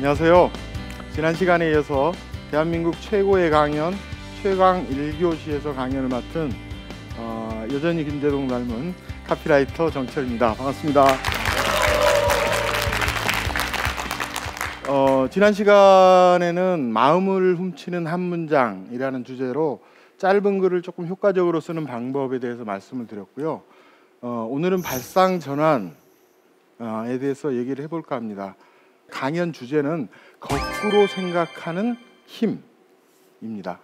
안녕하세요. 지난 시간에 이어서 대한민국 최고의 강연 최강 1교시에서 강연을 맡은 여전히 김대동 닮은 카피라이터 정철입니다. 반갑습니다. 지난 시간에는 마음을 훔치는 한 문장이라는 주제로 짧은 글을 조금 효과적으로 쓰는 방법에 대해서 말씀을 드렸고요. 오늘은 발상 전환에 대해서 얘기를 해볼까 합니다. 강연 주제는 거꾸로 생각하는 힘입니다.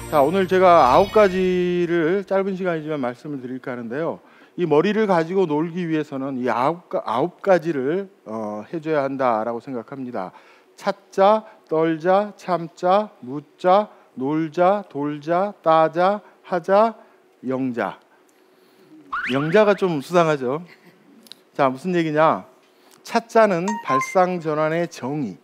자, 오늘 제가 9가지를 짧은 시간이지만 말씀을 드릴까 하는데요. 이 머리를 가지고 놀기 위해서는 이 9가지를 해줘야 한다라고 생각합니다. 찾자, 떨자, 참자, 묻자, 놀자, 돌자, 따자, 하자, 영자. 영자가 좀 수상하죠. 자, 무슨 얘기냐? 찾자는 발상 전환의 정의,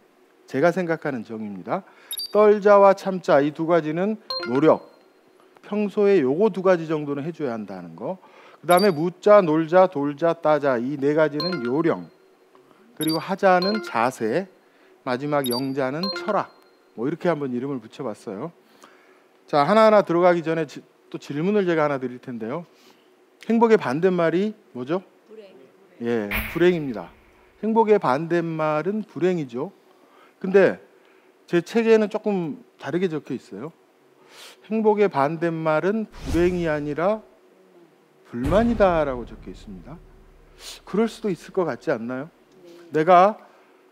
제가 생각하는 정의입니다. 떨자와 참자 이 두 가지는 노력, 평소에 요거 두 가지 정도는 해줘야 한다는 거. 그 다음에 묻자, 놀자, 돌자, 따자 이 네 가지는 요령, 그리고 하자는 자세, 마지막 영자는 철학. 뭐 이렇게 한번 이름을 붙여봤어요. 자, 하나하나 들어가기 전에 또 질문을 제가 하나 드릴 텐데요. 행복의 반대말이 뭐죠? 불행. 예, 불행입니다. 행복의 반대말은 불행이죠. 근데 제 책에는 조금 다르게 적혀 있어요. 행복의 반대말은 불행이 아니라 불만이다라고 적혀 있습니다. 그럴 수도 있을 것 같지 않나요? 내가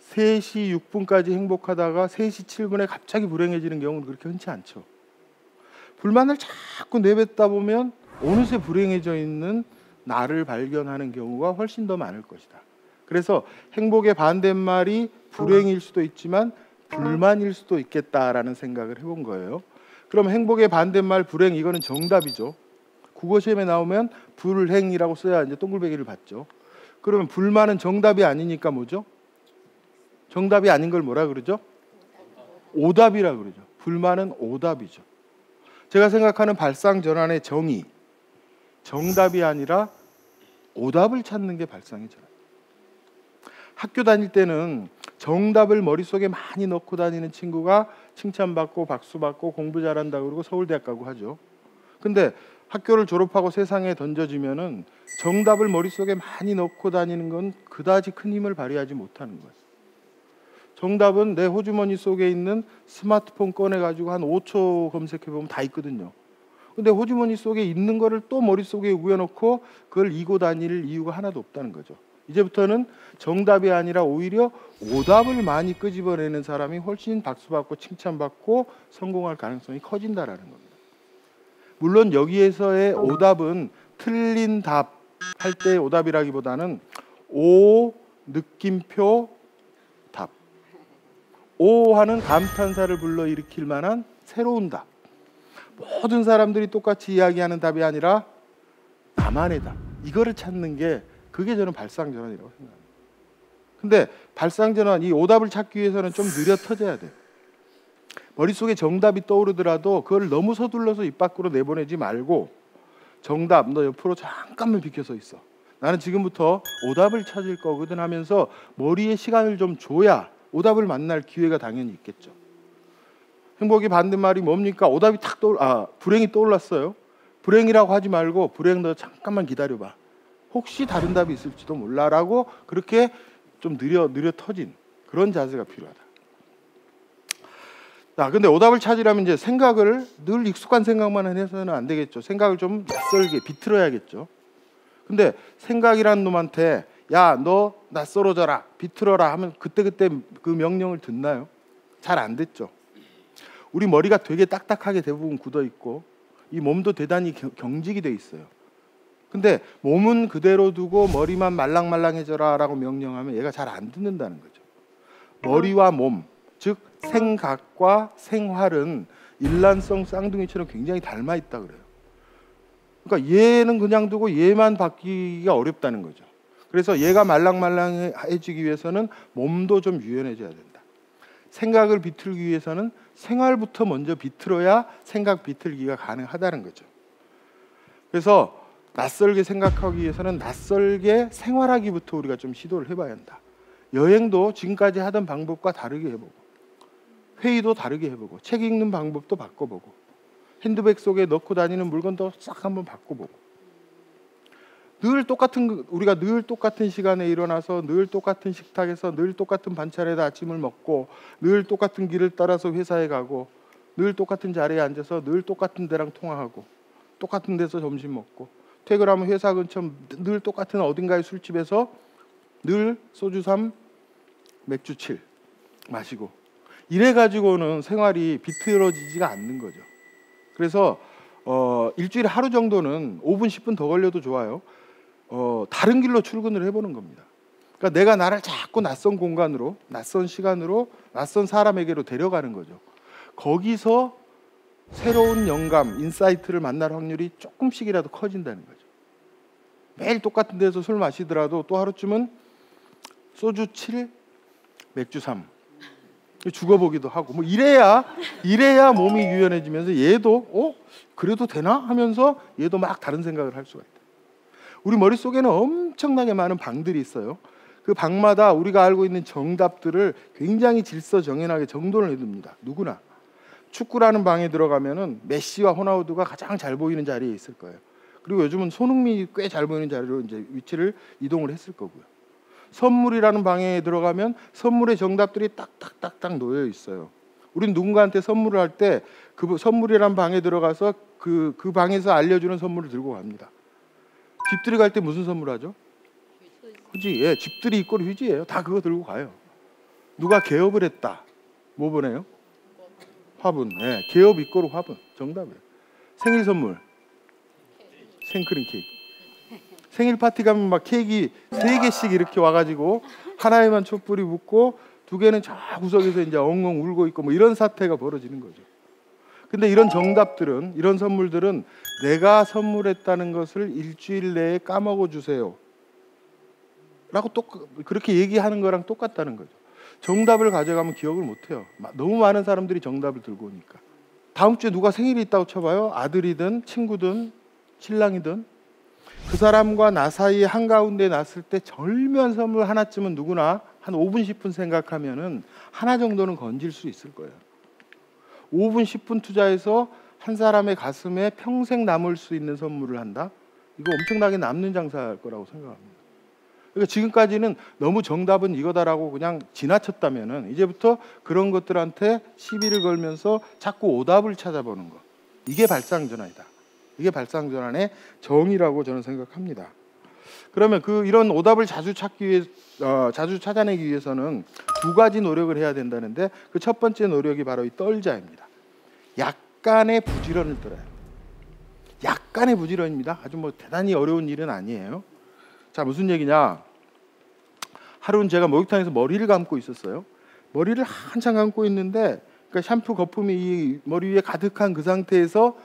3시 6분까지 행복하다가 3시 7분에 갑자기 불행해지는 경우는 그렇게 흔치 않죠. 불만을 자꾸 내뱉다 보면 어느새 불행해져 있는 나를 발견하는 경우가 훨씬 더 많을 것이다. 그래서 행복의 반대말이 불행일 수도 있지만 불만일 수도 있겠다라는 생각을 해본 거예요. 그럼 행복의 반대말 불행, 이거는 정답이죠. 국어시험에 나오면 불행이라고 써야 이제 동글배기를 받죠. 그러면 불만은 정답이 아니니까 뭐죠? 정답이 아닌 걸 뭐라 그러죠? 오답이라 그러죠. 불만은 오답이죠. 제가 생각하는 발상 전환의 정의, 정답이 아니라 오답을 찾는 게 발상의 전환. 학교 다닐 때는 정답을 머릿속에 많이 넣고 다니는 친구가 칭찬받고 박수받고 공부 잘한다고 그러고 서울대학 가고 하죠. 근데 학교를 졸업하고 세상에 던져지면은 정답을 머릿속에 많이 넣고 다니는 건 그다지 큰 힘을 발휘하지 못하는 거예요. 정답은 내 호주머니 속에 있는 스마트폰 꺼내가지고 한 5초 검색해보면 다 있거든요. 근데 호주머니 속에 있는 거를 또 머릿속에 우겨놓고 그걸 이고 다닐 이유가 하나도 없다는 거죠. 이제부터는 정답이 아니라 오히려 오답을 많이 끄집어내는 사람이 훨씬 박수받고 칭찬받고 성공할 가능성이 커진다라는 겁니다. 물론 여기에서의 오답은 틀린 답 할 때 오답이라기보다는 오 느낌표 답, 오 하는 감탄사를 불러일으킬 만한 새로운 답. 모든 사람들이 똑같이 이야기하는 답이 아니라 나만의 답, 이거를 찾는 게 그게 저는 발상전환이라고 생각합니다. 근데 발상전환, 이 오답을 찾기 위해서는 좀 느려 터져야 돼요. 머릿속에 정답이 떠오르더라도 그걸 너무 서둘러서 입 밖으로 내보내지 말고 정답, 너 옆으로 잠깐만 비켜서 있어. 나는 지금부터 오답을 찾을 거거든 하면서 머리에 시간을 좀 줘야 오답을 만날 기회가 당연히 있겠죠. 행복의 반대말이 뭡니까? 오답이 불행이 떠올랐어요. 불행이라고 하지 말고 불행 너 잠깐만 기다려봐. 혹시 다른 답이 있을지도 몰라라고 그렇게 좀 느려 터진 그런 자세가 필요하다. 자, 근데 오답을 찾으려면 이제 생각을 늘 익숙한 생각만 해서는 안 되겠죠. 생각을 좀 낯설게 비틀어야겠죠. 근데 생각이라는 놈한테 야, 너 낯설어져라, 비틀어라 하면 그때그때 그 명령을 듣나요? 잘 안 듣죠. 우리 머리가 되게 딱딱하게 대부분 굳어 있고 이 몸도 대단히 경직이 돼 있어요. 근데 몸은 그대로 두고 머리만 말랑말랑해져라 라고 명령하면 얘가 잘 안 듣는다는 거죠. 머리와 몸, 즉 생각과 생활은 일란성 쌍둥이처럼 굉장히 닮아 있다 그래요. 그러니까 얘는 그냥 두고 얘만 바뀌기가 어렵다는 거죠. 그래서 얘가 말랑말랑해지기 위해서는 몸도 좀 유연해져야 된다. 생각을 비틀기 위해서는 생활부터 먼저 비틀어야 생각 비틀기가 가능하다는 거죠. 그래서 낯설게 생각하기 위해서는 낯설게 생활하기부터 우리가 좀 시도를 해봐야 한다. 여행도 지금까지 하던 방법과 다르게 해보고, 회의도 다르게 해보고, 책 읽는 방법도 바꿔보고, 핸드백 속에 넣고 다니는 물건도 싹 한번 바꿔보고, 우리가 늘 똑같은 시간에 일어나서 늘 똑같은 식탁에서 늘 똑같은 반찬에다 아침을 먹고, 늘 똑같은 길을 따라서 회사에 가고, 늘 똑같은 자리에 앉아서 늘 똑같은 데랑 통화하고, 똑같은 데서 점심 먹고, 퇴근하면 회사 근처 늘 똑같은 어딘가의 술집에서 늘 소주 3, 맥주 7 마시고, 이래가지고는 생활이 비틀어지지가 않는 거죠. 그래서 일주일에 하루 정도는 5분 10분 더 걸려도 좋아요. 다른 길로 출근을 해보는 겁니다. 그러니까 내가 나를 자꾸 낯선 공간으로, 낯선 시간으로, 낯선 사람에게로 데려가는 거죠. 거기서 새로운 영감, 인사이트를 만날 확률이 조금씩이라도 커진다는 거죠. 매일 똑같은 데서 술 마시더라도 또 하루쯤은 소주 7, 맥주 3 죽어보기도 하고, 뭐 이래야 몸이 유연해지면서 얘도 그래도 되나 하면서 얘도 막 다른 생각을 할 수가 있다. 우리 머릿속에는 엄청나게 많은 방들이 있어요. 그 방마다 우리가 알고 있는 정답들을 굉장히 질서정연하게 정돈을 해둡니다. 누구나. 축구라는 방에 들어가면은 메시와 호나우두가 가장 잘 보이는 자리에 있을 거예요. 그리고 요즘은 손흥민이 꽤 잘 보이는 자리로 이제 위치를 이동을 했을 거고요. 선물이라는 방에 들어가면 선물의 정답들이 딱딱딱딱 놓여 있어요. 우린 누군가한테 선물을 할 때 그 선물이라는 방에 들어가서 그 방에서 알려주는 선물을 들고 갑니다. 집들이 갈 때 무슨 선물하죠? 휴지. 예, 집들이 이꼴 휴지예요. 다 그거 들고 가요. 누가 개업을 했다. 뭐 보내요? 화분. 예, 개업 이꼴 화분. 정답이에요. 생일 선물. 생크림 케이크. 생일 파티 가면 막 케이크 3개씩 이렇게 와가지고 하나에만 촛불이 붙고 2개는 저 구석에서 이제 엉엉 울고 있고 뭐 이런 사태가 벌어지는 거죠. 근데 이런 정답들은, 이런 선물들은 내가 선물했다는 것을 일주일 내에 까먹어 주세요 라고 그렇게 얘기하는 거랑 똑같다는 거죠. 정답을 가져가면 기억을 못해요. 너무 많은 사람들이 정답을 들고 오니까. 다음 주에 누가 생일이 있다고 쳐봐요. 아들이든 친구든 신랑이든 그 사람과 나 사이에 한가운데 놨을 때 절묘한 선물 하나쯤은 누구나 한 5분 10분 생각하면은 하나 정도는 건질 수 있을 거예요. 5분 10분 투자해서 한 사람의 가슴에 평생 남을 수 있는 선물을 한다? 이거 엄청나게 남는 장사할 거라고 생각합니다. 그러니까 지금까지는 너무 정답은 이거다라고 그냥 지나쳤다면은 이제부터 그런 것들한테 시비를 걸면서 자꾸 오답을 찾아보는 거. 이게 발상전환이다. 이게 발상전환의 정의라고 저는 생각합니다. 그러면 이런 오답을 자주 찾아내기 위해서는 2가지 노력을 해야 된다는데 그 첫 번째 노력이 바로 이 떨자입니다. 약간의 부지런을 떨어요. 약간의 부지런입니다. 아주 뭐 대단히 어려운 일은 아니에요. 자, 무슨 얘기냐? 하루는 제가 목욕탕에서 머리를 감고 있었어요. 머리를 한참 감고 있는데 그러니까 샴푸 거품이 이 머리 위에 가득한 그 상태에서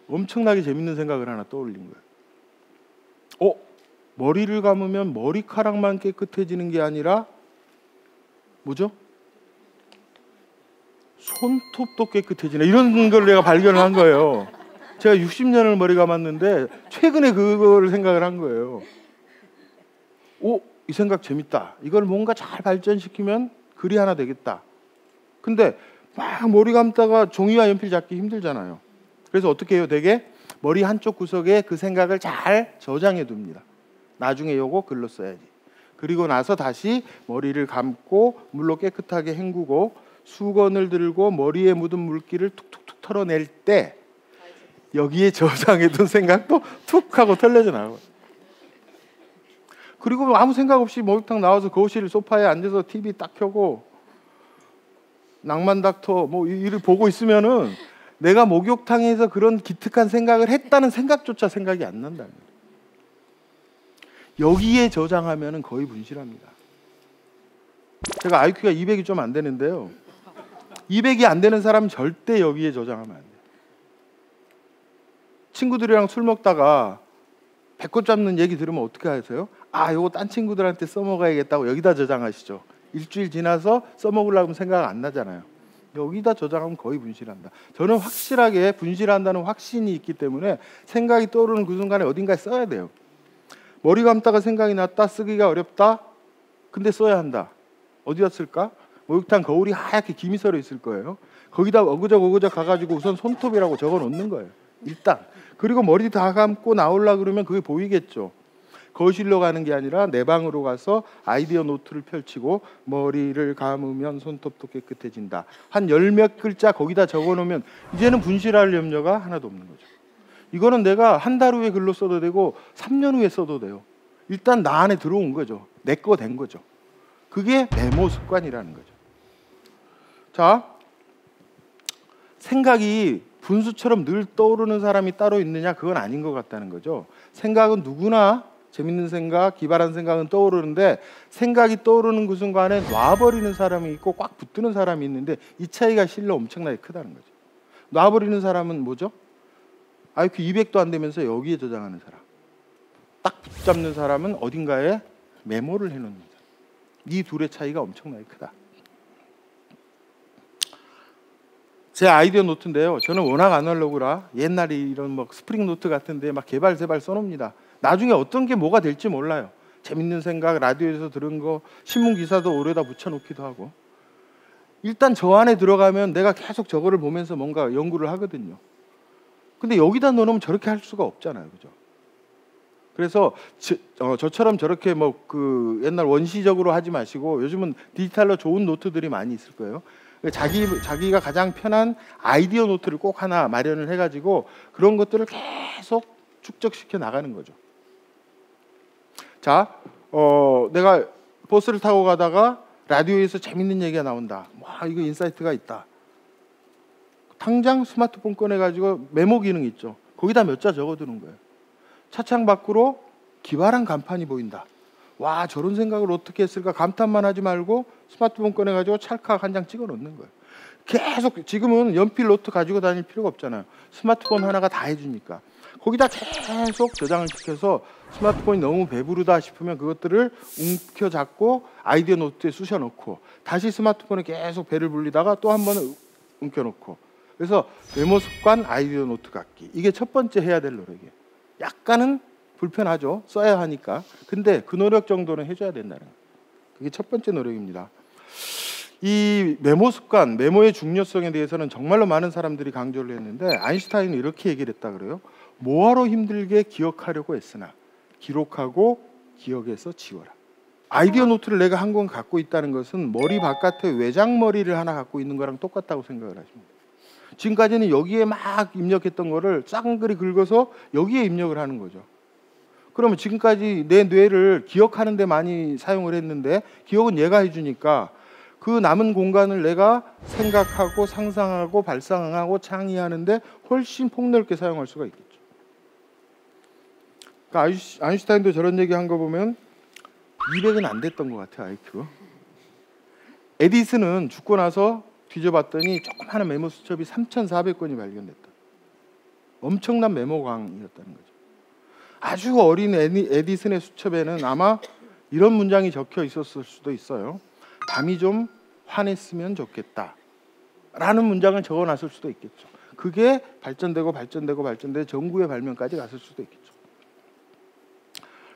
엄청나게 재밌는 생각을 하나 떠올린 거예요. 머리를 감으면 머리카락만 깨끗해지는 게 아니라 뭐죠? 손톱도 깨끗해지네. 이런 걸 내가 발견을 한 거예요. 제가 60년을 머리 감았는데 최근에 그거를 생각을 한 거예요. 이 생각 재밌다. 이걸 뭔가 잘 발전시키면 글이 하나 되겠다. 근데 막 머리 감다가 종이와 연필 잡기 힘들잖아요. 그래서 어떻게 해요? 되게 머리 한쪽 구석에 그 생각을 잘 저장해 둡니다. 나중에 요거 글로 써야지. 그리고 나서 다시 머리를 감고 물로 깨끗하게 헹구고 수건을 들고 머리에 묻은 물기를 툭툭툭 털어낼 때 여기에 저장해 둔 생각도 툭 하고 털려져 나와요. 그리고 아무 생각 없이 목욕탕 나와서 거실 소파에 앉아서 TV 딱 켜고 낭만 닥터 뭐 이를 보고 있으면은 내가 목욕탕에서 그런 기특한 생각을 했다는 생각조차 생각이 안 난다는 거예요. 여기에 저장하면은 거의 분실합니다. 제가 IQ가 200이 좀 안 되는데요. 200이 안 되는 사람은 절대 여기에 저장하면 안 돼요. 친구들이랑 술 먹다가 배꼽 잡는 얘기 들으면 어떻게 하세요? 아, 요거 딴 친구들한테 써먹어야겠다고 여기다 저장하시죠. 일주일 지나서 써먹으려고 생각 안 나잖아요. 여기다 저장하면 거의 분실한다. 저는 확실하게 분실한다는 확신이 있기 때문에 생각이 떠오르는 그 순간에 어딘가에 써야 돼요. 머리 감다가 생각이 났다, 쓰기가 어렵다, 근데 써야 한다. 어디다 쓸까? 목욕탕 거울이 하얗게 김이 서려 있을 거예요. 거기다 어그적 가가지고 우선 손톱이라고 적어 놓는 거예요. 일단. 그리고 머리 다 감고 나오려고 그러면 그게 보이겠죠. 거실로 가는 게 아니라 내 방으로 가서 아이디어 노트를 펼치고 머리를 감으면 손톱도 깨끗해진다. 한 열 몇 글자 거기다 적어 놓으면 이제는 분실할 염려가 하나도 없는 거죠. 이거는 내가 한 달 후에 글로 써도 되고 3년 후에 써도 돼요. 일단 나 안에 들어온 거죠. 내 거 된 거죠. 그게 메모 습관이라는 거죠. 자, 생각이 분수처럼 늘 떠오르는 사람이 따로 있느냐? 그건 아닌 것 같다는 거죠. 생각은 누구나 재밌는 생각, 기발한 생각은 떠오르는데 생각이 떠오르는 그 순간에 놔버리는 사람이 있고 꽉 붙드는 사람이 있는데 이 차이가 실로 엄청나게 크다는 거죠. 놔버리는 사람은 뭐죠? IQ 200도 안 되면서 여기에 저장하는 사람. 딱 붙잡는 사람은 어딘가에 메모를 해놓는 사람. 이 둘의 차이가 엄청나게 크다. 제 아이디어 노트인데요. 저는 워낙 아날로그라 옛날에 이런 뭐 스프링 노트 같은데 막 개발 써놉니다. 나중에 어떤 게 뭐가 될지 몰라요. 재밌는 생각, 라디오에서 들은 거, 신문 기사도 오래다 붙여놓기도 하고. 일단 저 안에 들어가면 내가 계속 저거를 보면서 뭔가 연구를 하거든요. 근데 여기다 넣으면 저렇게 할 수가 없잖아요, 그죠? 그래서 저처럼 저렇게 뭐 그 옛날 원시적으로 하지 마시고 요즘은 디지털로 좋은 노트들이 많이 있을 거예요. 자기가 가장 편한 아이디어 노트를 꼭 하나 마련을 해가지고 그런 것들을 계속 축적시켜 나가는 거죠. 자, 내가 버스를 타고 가다가 라디오에서 재밌는 얘기가 나온다. 와, 이거 인사이트가 있다. 당장 스마트폰 꺼내가지고 메모 기능 있죠. 거기다 몇 자 적어두는 거예요. 차창 밖으로 기발한 간판이 보인다. 와, 저런 생각을 어떻게 했을까 감탄만 하지 말고 스마트폰 꺼내가지고 찰칵 한 장 찍어 놓는 거예요. 계속 지금은 연필 노트 가지고 다닐 필요가 없잖아요. 스마트폰 하나가 다 해주니까. 거기다 계속 저장을 시켜서 스마트폰이 너무 배부르다 싶으면 그것들을 움켜잡고 아이디어 노트에 쑤셔 넣고 다시 스마트폰에 계속 배를 불리다가 또 한 번 움켜 놓고. 그래서 메모 습관 아이디어 노트 갖기. 이게 첫 번째 해야 될 노력이에요. 약간은 불편하죠. 써야 하니까. 근데 그 노력 정도는 해줘야 된다는 거예요. 그게 첫 번째 노력입니다. 이 메모 습관, 메모의 중요성에 대해서는 정말로 많은 사람들이 강조를 했는데 아인슈타인은 이렇게 얘기를 했다 그래요. 뭐하러 힘들게 기억하려고 애쓰나 기록하고 기억해서 지워라. 아이디어 노트를 내가 한 권 갖고 있다는 것은 머리 바깥에 외장머리를 하나 갖고 있는 거랑 똑같다고 생각을 하십니다. 지금까지는 여기에 막 입력했던 거를 쌍그리 긁어서 여기에 입력을 하는 거죠. 그러면 지금까지 내 뇌를 기억하는 데 많이 사용을 했는데 기억은 얘가 해주니까 그 남은 공간을 내가 생각하고 상상하고 발상하고 창의하는데 훨씬 폭넓게 사용할 수가 있겠죠. 그러니까 아인슈타인도 저런 얘기한 거 보면 200은 안 됐던 것 같아요. IQ. 에디슨은 죽고 나서 뒤져봤더니 조그마한 메모 수첩이 3,400건이 발견됐다. 엄청난 메모광이었다는 거죠. 아주 어린 에디슨의 수첩에는 아마 이런 문장이 적혀 있었을 수도 있어요. 밤이 좀 환했으면 좋겠다 라는 문장을 적어놨을 수도 있겠죠. 그게 발전되고 전구의 발명까지 갔을 수도 있겠죠.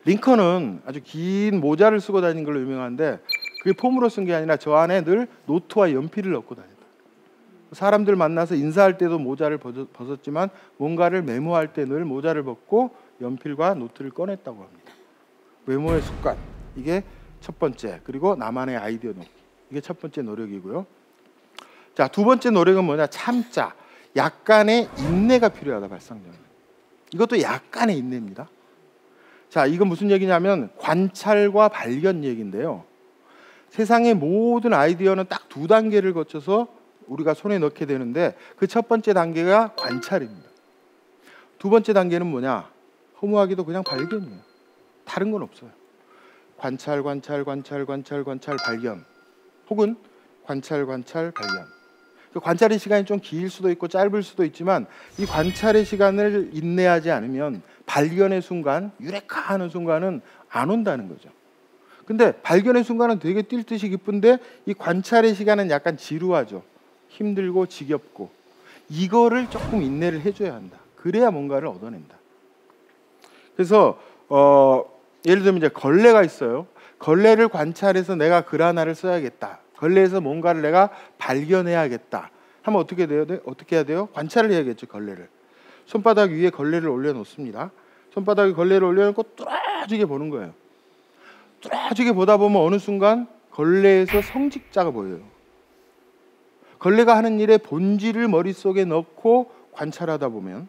링컨은 아주 긴 모자를 쓰고 다니는 걸로 유명한데 그게 폼으로 쓴 게 아니라 저 안에 늘 노트와 연필을 넣고 다녔다. 사람들 만나서 인사할 때도 모자를 벗었지만 뭔가를 메모할 때 늘 모자를 벗고 연필과 노트를 꺼냈다고 합니다. 메모의 습관, 이게 첫 번째. 그리고 나만의 아이디어 놓기, 이게 첫 번째 노력이고요. 자, 두 번째 노력은 뭐냐? 참자. 약간의 인내가 필요하다. 발상자는 이것도 약간의 인내입니다. 자, 이건 무슨 얘기냐면 관찰과 발견 얘기인데요. 세상의 모든 아이디어는 딱 두 단계를 거쳐서 우리가 손에 넣게 되는데 그 첫 번째 단계가 관찰입니다. 두 번째 단계는 뭐냐? 허무하게도 그냥 발견이에요. 다른 건 없어요. 관찰, 발견. 혹은 관찰, 발견. 그 관찰의 시간이 좀 길 수도 있고 짧을 수도 있지만 이 관찰의 시간을 인내하지 않으면 발견의 순간, 유레카 하는 순간은 안 온다는 거죠. 근데 발견의 순간은 되게 뛸 듯이 기쁜데 이 관찰의 시간은 약간 지루하죠. 힘들고 지겹고. 이거를 조금 인내를 해줘야 한다. 그래야 뭔가를 얻어낸다. 그래서 예를 들면 이제 걸레가 있어요. 걸레를 관찰해서 내가 글 하나를 써야겠다. 걸레에서 뭔가를 내가 발견해야겠다. 하면 어떻게 돼요? 어떻게 해야 돼요? 관찰을 해야겠죠. 걸레를. 손바닥 위에 걸레를 올려놓습니다. 손바닥에 걸레를 올려놓고 뚜라지게 보는 거예요. 뚜라지게 보다 보면 어느 순간 걸레에서 성직자가 보여요. 걸레가 하는 일의 본질을 머릿속에 넣고 관찰하다 보면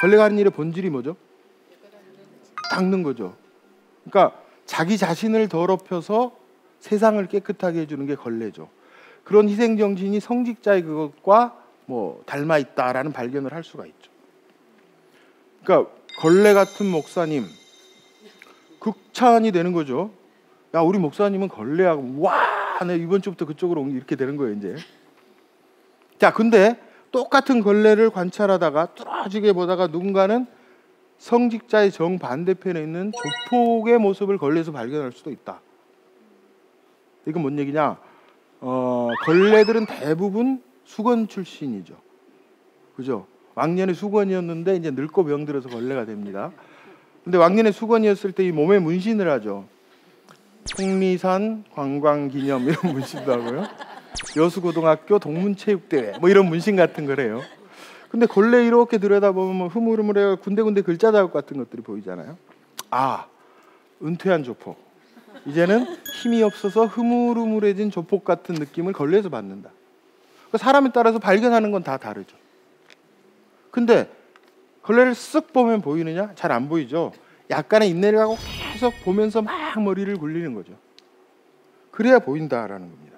걸레가 하는 일의 본질이 뭐죠? 닦는 거죠. 그러니까 자기 자신을 더럽혀서 세상을 깨끗하게 해주는 게 걸레죠. 그런 희생정신이 성직자의 그것과 뭐 닮아 있다라는 발견을 할 수가 있죠. 그러니까 걸레 같은 목사님 극찬이 되는 거죠. 야, 우리 목사님은 걸레하고 와, 내 이번 주부터 그쪽으로 이렇게 되는 거예요, 이제. 자, 근데 똑같은 걸레를 관찰하다가 뚜라지게 보다가 누군가는 성직자의 정반대편에 있는 조폭의 모습을 걸레에서 발견할 수도 있다. 이건 뭔 얘기냐? 걸레들은 대부분 수건 출신이죠. 그죠? 왕년에 수건이었는데 이제 늙고 병들어서 걸레가 됩니다. 근데 왕년에 수건이었을 때 이 몸에 문신을 하죠. 속리산 관광기념 이런 문신도 하고요. 여수고등학교 동문체육대회 뭐 이런 문신 같은 거래요. 근데 걸레 이렇게 들여다보면 흐물흐물해 군데군데 글자 자국 같은 것들이 보이잖아요. 아, 은퇴한 조폭. 이제는 힘이 없어서 흐물흐물해진 조폭 같은 느낌을 걸레에서 받는다. 그러니까 사람에 따라서 발견하는 건 다 다르죠. 근데 걸레를 쓱 보면 보이느냐? 잘 안 보이죠. 약간의 인내를 하고 계속 보면서 막 머리를 굴리는 거죠. 그래야 보인다라는 겁니다.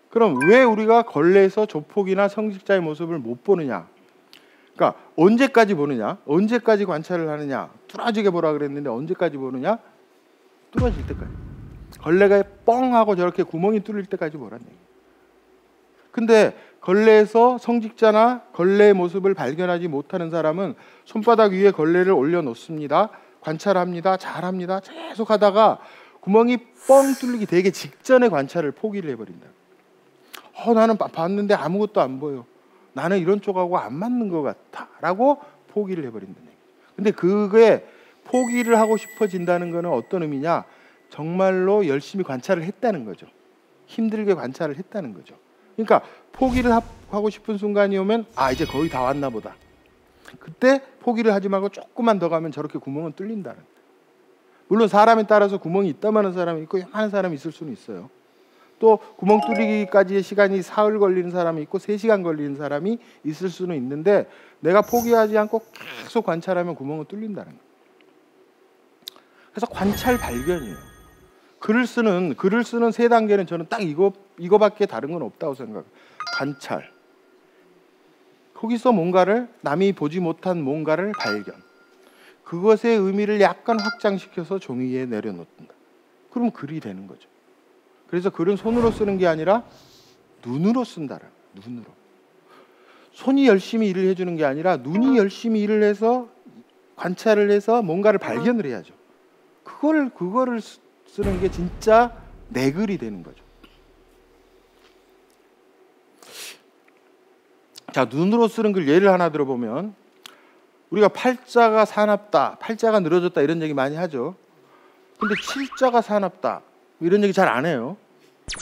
그럼 왜 우리가 걸레에서 조폭이나 성직자의 모습을 못 보느냐? 그러니까 언제까지 보느냐? 언제까지 관찰을 하느냐? 뚫어지게 보라 그랬는데 언제까지 보느냐? 뚫어질 때까지. 걸레가 뻥 하고 저렇게 구멍이 뚫릴 때까지 보라는 얘기예요. 근데 걸레에서 성직자나 걸레의 모습을 발견하지 못하는 사람은 손바닥 위에 걸레를 올려놓습니다. 관찰합니다. 잘합니다. 계속 하다가 구멍이 뻥 뚫리기 되게 직전에 관찰을 포기를 해버린다. 나는 봤는데 아무것도 안 보여. 나는 이런 쪽하고 안 맞는 것 같아. 라고 포기를 해버린다는 얘기예요. 근데 그게 포기를 하고 싶어진다는 것은 어떤 의미냐? 정말로 열심히 관찰을 했다는 거죠. 힘들게 관찰을 했다는 거죠. 그러니까 포기를 하고 싶은 순간이 오면 이제 거의 다 왔나 보다. 그때 포기를 하지 말고 조금만 더 가면 저렇게 구멍은 뚫린다는 거예요. 물론 사람에 따라서 구멍이 있다마는 사람이 있고 많은 사람이 있을 수는 있어요. 또 구멍 뚫리기까지의 시간이 사흘 걸리는 사람이 있고 3시간 걸리는 사람이 있을 수는 있는데 내가 포기하지 않고 계속 관찰하면 구멍은 뚫린다는 거예요. 그래서 관찰 발견이에요. 글을 쓰는 3단계는 저는 딱 이거밖에 다른 건 없다고 생각해요. 관찰. 거기서 뭔가를 남이 보지 못한 뭔가를 발견. 그것의 의미를 약간 확장시켜서 종이 위에 내려놓는다. 그럼 글이 되는 거죠. 그래서 글은 손으로 쓰는 게 아니라 눈으로 쓴다라는 거예요. 눈으로. 손이 열심히 일을 해주는 게 아니라 눈이 열심히 일을 해서 관찰을 해서 뭔가를 발견을 해야죠. 그거를 쓰는 게 진짜 내 글이 되는 거죠. 자, 눈으로 쓰는 글 예를 하나 들어보면 우리가 팔자가 사납다, 팔자가 늘어졌다 이런 얘기 많이 하죠. 근데 칠자가 사납다 이런 얘기 잘 안 해요.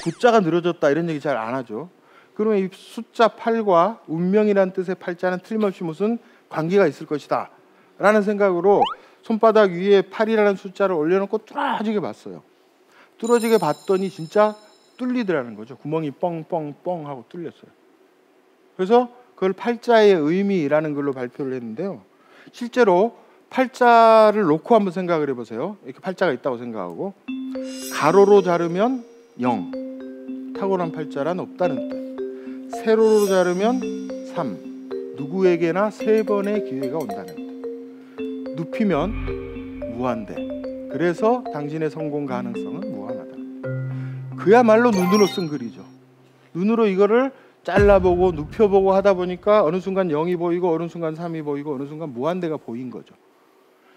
구자가 늘어졌다 이런 얘기 잘 안 하죠. 그러면 이 숫자 8과 운명이라는 뜻의 팔자는 틀림없이 무슨 관계가 있을 것이다 라는 생각으로 손바닥 위에 8이라는 숫자를 올려놓고 뚫어지게 봤어요. 뚫어지게 봤더니 진짜 뚫리더라는 거죠. 구멍이 뻥뻥뻥 하고 뚫렸어요. 그래서 그걸 팔자의 의미라는 걸로 발표를 했는데요. 실제로 팔자를 놓고 한번 생각을 해보세요. 이렇게 팔자가 있다고 생각하고 가로로 자르면 0, 탁월한 팔자란 없다는 뜻. 세로로 자르면 3, 누구에게나 3번의 기회가 온다는 뜻. 눕히면 무한대. 그래서 당신의 성공 가능성은 무한하다. 그야말로 눈으로 쓴 글이죠. 눈으로 이거를 잘라보고 눕혀보고 하다 보니까 어느 순간 0이 보이고 어느 순간 3이 보이고 어느 순간 무한대가 보인 거죠.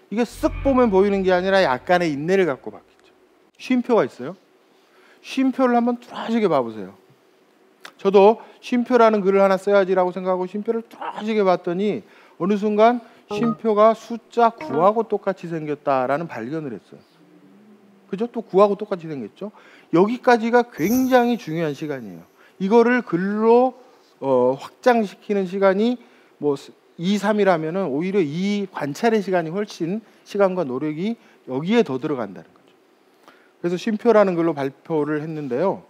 이게 쓱 보면 보이는 게 아니라 약간의 인내를 갖고 봤겠죠. 쉼표가 있어요. 쉼표를 한번 뚜렷하게 봐보세요. 저도 쉼표라는 글을 하나 써야지라고 생각하고 쉼표를 뚜렷하게 봤더니 어느 순간 쉼표가 숫자 9하고 똑같이 생겼다라는 발견을 했어요. 그죠? 또 9하고 똑같이 생겼죠. 여기까지가 굉장히 중요한 시간이에요. 이거를 글로 확장시키는 시간이 뭐 2, 3이라면은 오히려 이 관찰의 시간이 훨씬 시간과 노력이 여기에 더 들어간다는 거죠. 그래서 쉼표라는 글로 발표를 했는데요.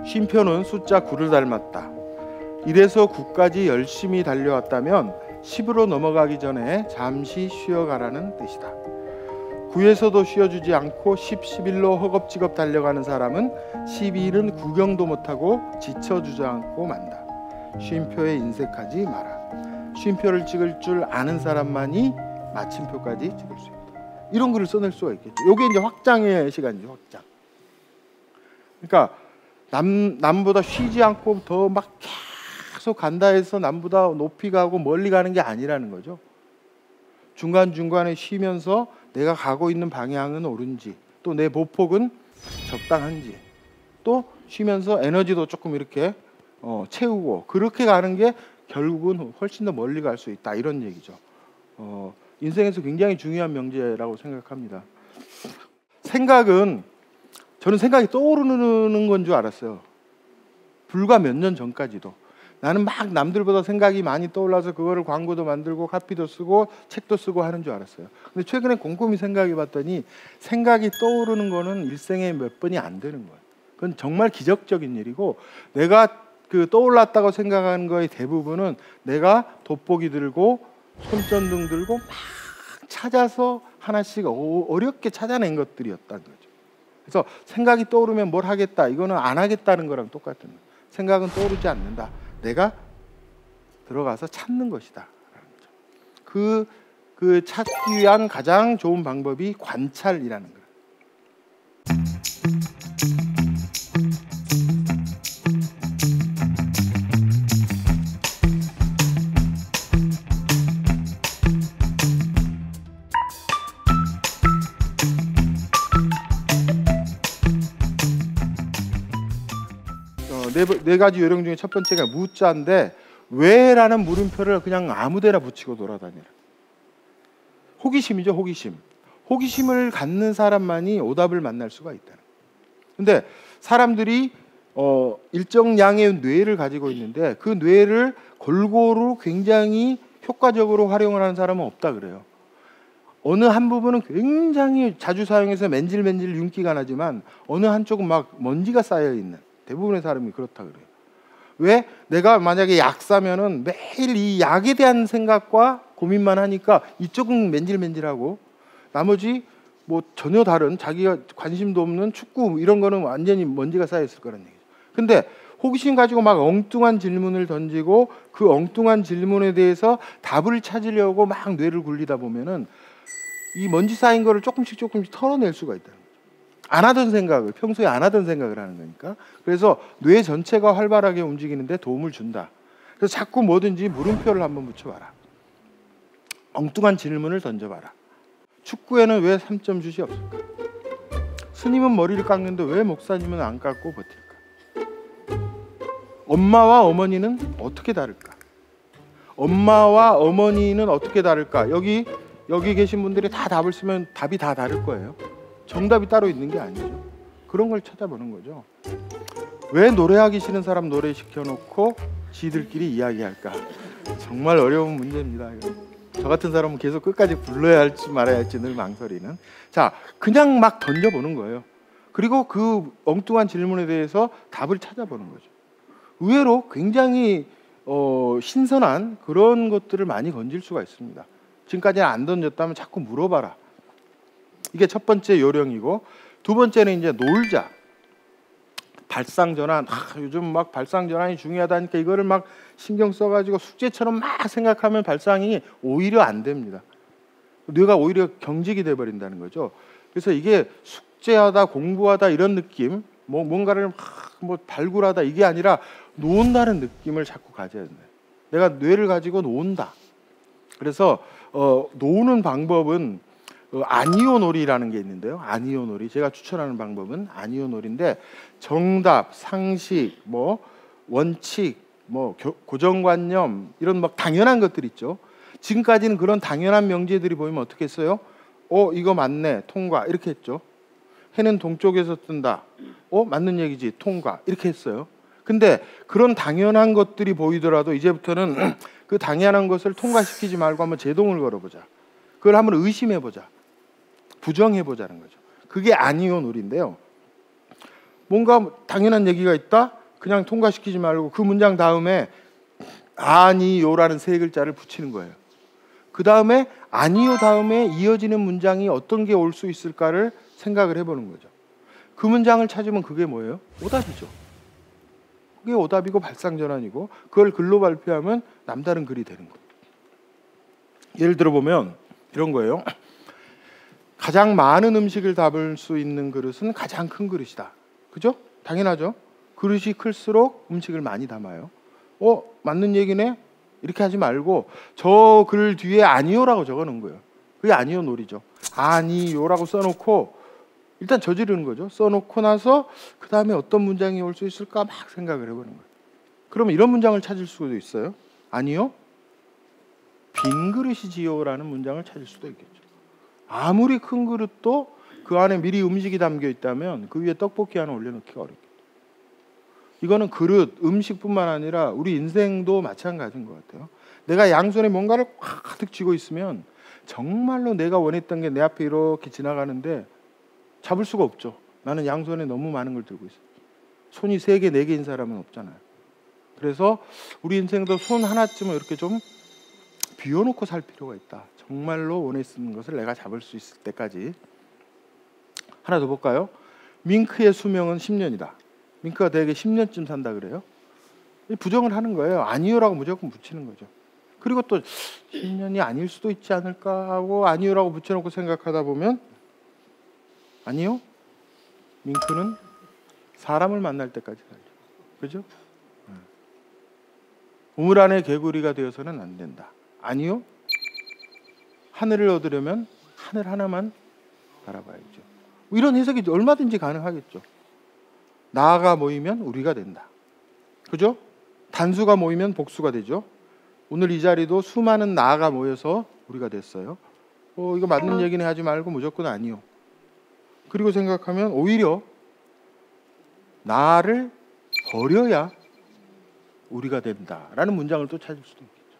쉼표는 숫자 9를 닮았다. 1에서 9까지 열심히 달려왔다면 10으로 넘어가기 전에 잠시 쉬어가라는 뜻이다. 9에서도 쉬어주지 않고 10, 11로 허겁지겁 달려가는 사람은 12일은 구경도 못하고 지쳐주저앉고 만다. 쉼표에 인색하지 마라. 쉼표를 찍을 줄 아는 사람만이 마침표까지 찍을 수 있다. 이런 글을 써낼 수가 있겠죠. 이게 이제 확장의 시간이죠. 확장. 그러니까 남보다 쉬지 않고 더 막 계속 간다 해서 남보다 높이 가고 멀리 가는 게 아니라는 거죠. 중간중간에 쉬면서 내가 가고 있는 방향은 옳은지, 또 내 보폭은 적당한지, 또 쉬면서 에너지도 조금 이렇게 채우고 그렇게 가는 게 결국은 훨씬 더 멀리 갈 수 있다, 이런 얘기죠. 인생에서 굉장히 중요한 명제라고 생각합니다. 저는 생각이 떠오르는 건 줄 알았어요. 불과 몇 년 전까지도. 나는 막 남들보다 생각이 많이 떠올라서 그거를 광고도 만들고 카피도 쓰고 책도 쓰고 하는 줄 알았어요. 근데 최근에 곰곰이 생각해 봤더니 생각이 떠오르는 거는 일생에 몇 번이 안 되는 거예요. 그건 정말 기적적인 일이고, 내가 그 떠올랐다고 생각하는 거의 대부분은 내가 돋보기 들고 손전등 들고 막 찾아서 하나씩 어렵게 찾아낸 것들이었다는 거죠. 그래서 생각이 떠오르면 뭘 하겠다, 이거는 안 하겠다는 거랑 똑같은 거예요. 생각은 떠오르지 않는다. 내가 들어가서 찾는 것이다. 그 찾기 위한 가장 좋은 방법이 관찰이라는 거예요. 네 가지 요령 중에 첫 번째가 무자인데, 왜라는 물음표를 그냥 아무데나 붙이고 돌아다니라. 호기심이죠, 호기심. 호기심을 갖는 사람만이 오답을 만날 수가 있다는. 근데 사람들이 일정 양의 뇌를 가지고 있는데 그 뇌를 골고루 굉장히 효과적으로 활용을 하는 사람은 없다 그래요. 어느 한 부분은 굉장히 자주 사용해서 맨질맨질 윤기가 나지만 어느 한쪽은 막 먼지가 쌓여 있는, 대부분의 사람이 그렇다 그래요. 왜? 내가 만약에 약 사면은 매일 이 약에 대한 생각과 고민만 하니까 이쪽은 맨질맨질하고 나머지 뭐 전혀 다른 자기가 관심도 없는 축구 이런 거는 완전히 먼지가 쌓여 있을 거란 얘기죠. 근데 호기심 가지고 막 엉뚱한 질문을 던지고 그 엉뚱한 질문에 대해서 답을 찾으려고 막 뇌를 굴리다 보면은 이 먼지 쌓인 거를 조금씩 털어낼 수가 있다는 거죠. 안 하던 생각을, 평소에 안 하던 생각을 하는 거니까. 그래서 뇌 전체가 활발하게 움직이는데 도움을 준다. 그래서 자꾸 뭐든지 물음표를 한번 붙여봐라. 엉뚱한 질문을 던져봐라. 축구에는 왜 3점 슛이 없을까? 스님은 머리를 깎는데 왜 목사님은 안 깎고 버틸까? 엄마와 어머니는 어떻게 다를까? 엄마와 어머니는 어떻게 다를까? 여기 계신 분들이 다 답을 쓰면 답이 다 다를 거예요. 정답이 따로 있는 게 아니죠. 그런 걸 찾아보는 거죠. 왜 노래하기 싫은 사람 노래 시켜놓고 지들끼리 이야기할까? 정말 어려운 문제입니다. 저 같은 사람은 계속 끝까지 불러야 할지 말아야 할지 늘 망설이는. 자, 그냥 막 던져보는 거예요. 그리고 그 엉뚱한 질문에 대해서 답을 찾아보는 거죠. 의외로 굉장히 신선한 그런 것들을 많이 건질 수가 있습니다. 지금까지는 안 던졌다면 자꾸 물어봐라. 이게 첫 번째 요령이고, 두 번째는 이제 놀자. 발상전환. 요즘 막 발상전환이 중요하다니까 이거를 막 신경 써가지고 숙제처럼 막 생각하면 발상이 오히려 안 됩니다. 뇌가 오히려 경직이 돼버린다는 거죠. 그래서 이게 숙제하다 공부하다 이런 느낌, 뭔가를 뭐 발굴하다 이게 아니라 놓은다는 느낌을 자꾸 가져야 된다. 내가 뇌를 가지고 놓은다. 그래서 놓는 방법은 아니오놀이라는 게 있는데요. 아니오놀이. 제가 추천하는 방법은 아니오놀인데 정답, 상식, 뭐 원칙, 뭐 고정관념 이런 막 당연한 것들 있죠. 지금까지는 그런 당연한 명제들이 보이면 어떻게 했어요? 이거 맞네. 통과. 이렇게 했죠. 해는 동쪽에서 뜬다. 맞는 얘기지. 통과. 이렇게 했어요. 근데 그런 당연한 것들이 보이더라도 이제부터는 그 당연한 것을 통과시키지 말고 한번 제동을 걸어보자. 그걸 한번 의심해보자. 부정해보자는 거죠. 그게 아니오놀인데요. 뭔가 당연한 얘기가 있다? 그냥 통과시키지 말고 그 문장 다음에 아니요라는 세 글자를 붙이는 거예요. 그 다음에 아니요 다음에 이어지는 문장이 어떤 게 올 수 있을까를 생각을 해보는 거죠. 그 문장을 찾으면 그게 뭐예요? 오답이죠. 그게 오답이고 발상전환이고 그걸 글로 발표하면 남다른 글이 되는 거예요. 예를 들어 보면 이런 거예요. 가장 많은 음식을 담을 수 있는 그릇은 가장 큰 그릇이다. 그죠? 당연하죠. 그릇이 클수록 음식을 많이 담아요. 맞는 얘기네? 이렇게 하지 말고 저 글 뒤에 아니요라고 적어놓은 거예요. 그게 아니요 놀이죠. 아니요라고 써놓고 일단 저지르는 거죠. 써놓고 나서 그 다음에 어떤 문장이 올 수 있을까 막 생각을 해보는 거예요. 그러면 이런 문장을 찾을 수도 있어요. 아니요. 빈 그릇이지요라는 문장을 찾을 수도 있겠죠. 아무리 큰 그릇도 그 안에 미리 음식이 담겨 있다면 그 위에 떡볶이 하나 올려놓기가 어렵겠죠. 이거는 그릇, 음식뿐만 아니라 우리 인생도 마찬가지인 것 같아요. 내가 양손에 뭔가를 가득 쥐고 있으면 정말로 내가 원했던 게 내 앞에 이렇게 지나가는데 잡을 수가 없죠. 나는 양손에 너무 많은 걸 들고 있어요. 손이 3개, 4개인 사람은 없잖아요. 그래서 우리 인생도 손 하나쯤은 이렇게 좀 비워놓고 살 필요가 있다. 정말로 원했는 것을 내가 잡을 수 있을 때까지. 하나 더 볼까요? 밍크의 수명은 10년이다. 밍크가 대개 10년쯤 산다 그래요. 부정을 하는 거예요. 아니요라고 무조건 붙이는 거죠. 그리고 또 10년이 아닐 수도 있지 않을까 하고 아니요라고 붙여놓고 생각하다 보면 아니요. 밍크는 사람을 만날 때까지 살죠. 그죠? 우물 안에 개구리가 되어서는 안 된다. 아니요. 하늘을 얻으려면 하늘 하나만 바라봐야죠. 이런 해석이 얼마든지 가능하겠죠. 나가 모이면 우리가 된다. 그죠? 단수가 모이면 복수가 되죠. 오늘 이 자리도 수많은 나가 모여서 우리가 됐어요. 이거 맞는 얘기는 하지 말고 무조건 아니요. 그리고 생각하면 오히려 나를 버려야 우리가 된다라는 문장을 또 찾을 수도 있겠죠.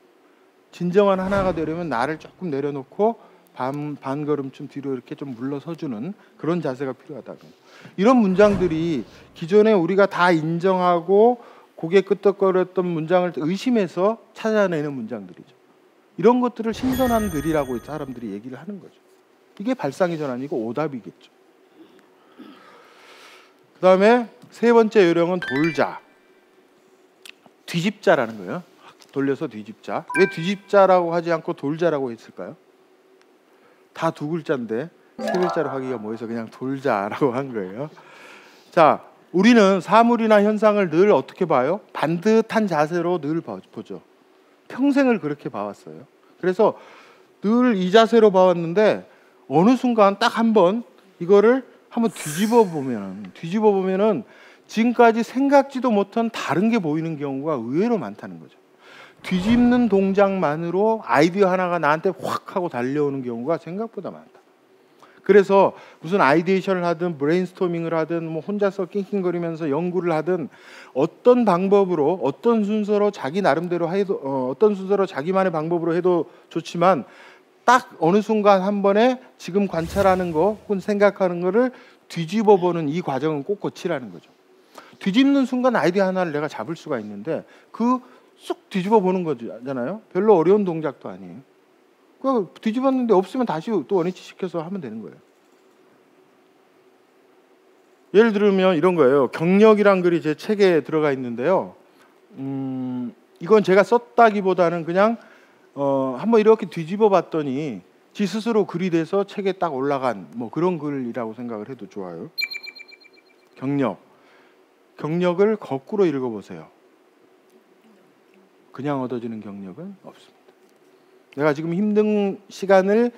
진정한 하나가 되려면 나를 조금 내려놓고 반 걸음쯤 뒤로 이렇게 좀 물러서주는 그런 자세가 필요하다고. 이런 문장들이 기존에 우리가 다 인정하고 고개 끄덕거렸던 문장을 의심해서 찾아내는 문장들이죠. 이런 것들을 신선한 글이라고 사람들이 얘기를 하는 거죠. 이게 발상의 전환이고 오답이겠죠. 그 다음에 세 번째 요령은 돌자. 뒤집자라는 거예요. 돌려서 뒤집자. 왜 뒤집자라고 하지 않고 돌자라고 했을까요? 다 두 글자인데 세 글자로 하기가 뭐해서 그냥 돌자라고 한 거예요. 자, 우리는 사물이나 현상을 늘 어떻게 봐요? 반듯한 자세로 늘 보죠. 평생을 그렇게 봐왔어요. 그래서 늘 이 자세로 봐왔는데 어느 순간 딱 한번 이거를 한번 뒤집어 보면은 지금까지 생각지도 못한 다른 게 보이는 경우가 의외로 많다는 거죠. 뒤집는 동작만으로 아이디어 하나가 나한테 확 하고 달려오는 경우가 생각보다 많다. 그래서 무슨 아이디에이션을 하든 브레인스토밍을 하든 뭐 혼자서 낑낑거리면서 연구를 하든 어떤 방법으로 어떤 순서로 자기 나름대로 해도 어떤 순서로 자기만의 방법으로 해도 좋지만 딱 어느 순간 한 번에 지금 관찰하는 거 혹은 생각하는 거를 뒤집어 보는 이 과정은 꼭 거치라는 거죠. 뒤집는 순간 아이디어 하나를 내가 잡을 수가 있는데 그 쑥 뒤집어 보는 거잖아요. 별로 어려운 동작도 아니에요. 그 뒤집었는데 없으면 다시 또 원위치 시켜서 하면 되는 거예요. 예를 들면 이런 거예요. 경력이란 글이 제 책에 들어가 있는데요. 이건 제가 썼다기보다는 그냥 한번 이렇게 뒤집어 봤더니 지 스스로 글이 돼서 책에 딱 올라간 뭐 그런 글이라고 생각을 해도 좋아요. 경력. 경력을 거꾸로 읽어보세요. 그냥 얻어지는 경력은 없습니다. 내가 지금 힘든 시간을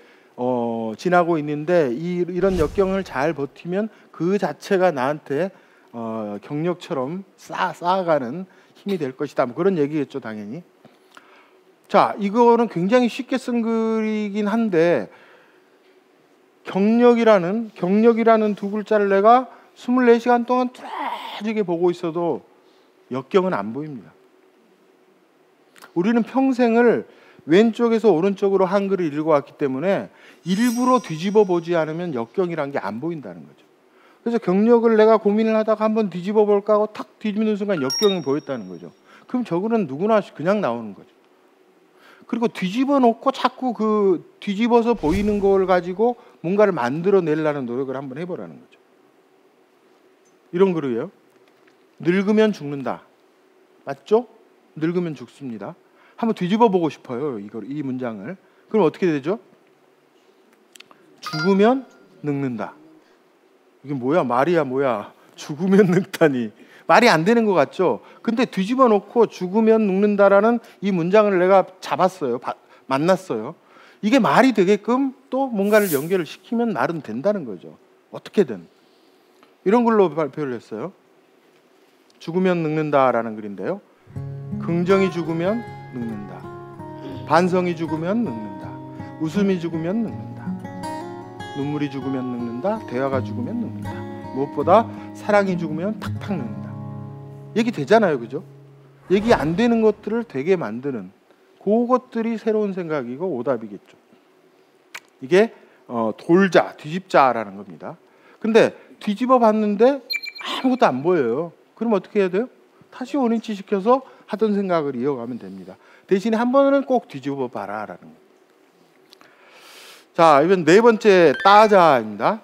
지나고 있는데 이런 역경을 잘 버티면 그 자체가 나한테 경력처럼 쌓아가는 힘이 될 것이다. 뭐 그런 얘기겠죠, 당연히. 자, 이거는 굉장히 쉽게 쓴 글이긴 한데 경력이라는 두 글자를 내가 24시간 동안 뚜렷하게 보고 있어도 역경은 안 보입니다. 우리는 평생을 왼쪽에서 오른쪽으로 한글을 읽어왔기 때문에 일부러 뒤집어 보지 않으면 역경이란 게 안 보인다는 거죠. 그래서 경력을 내가 고민을 하다가 한번 뒤집어 볼까 하고 탁 뒤집는 순간 역경이 보였다는 거죠. 그럼 저거는 누구나 그냥 나오는 거죠. 그리고 뒤집어 놓고 자꾸 그 뒤집어서 보이는 걸 가지고 뭔가를 만들어 내려는 노력을 한번 해보라는 거죠. 이런 글이에요. 늙으면 죽는다. 맞죠? 늙으면 죽습니다. 한번 뒤집어 보고 싶어요. 이 문장을. 그럼 어떻게 되죠? 죽으면 늙는다. 이게 뭐야? 말이야 뭐야? 죽으면 늙다니. 말이 안 되는 것 같죠? 근데 뒤집어 놓고 죽으면 늙는다라는 이 문장을 내가 잡았어요. 만났어요. 이게 말이 되게끔 또 뭔가를 연결을 시키면 말은 된다는 거죠. 어떻게든. 이런 걸로 발표를 했어요. 죽으면 늙는다라는 글인데요. 긍정이 죽으면 늙는다. 반성이 죽으면 늙는다. 웃음이 죽으면 늙는다. 눈물이 죽으면 늙는다. 대화가 죽으면 늙는다. 무엇보다 사랑이 죽으면 탁탁 늙는다. 얘기 되잖아요, 그죠? 얘기 안 되는 것들을 되게 만드는 그것들이 새로운 생각이고 오답이겠죠. 이게 돌자, 뒤집자라는 겁니다. 근데 뒤집어 봤는데 아무것도 안 보여요. 그럼 어떻게 해야 돼요? 다시 원위치 시켜서 하던 생각을 이어가면 됩니다. 대신에 한 번은 꼭 뒤집어 봐라라는 거예요. 자, 이번 네 번째 따자입니다.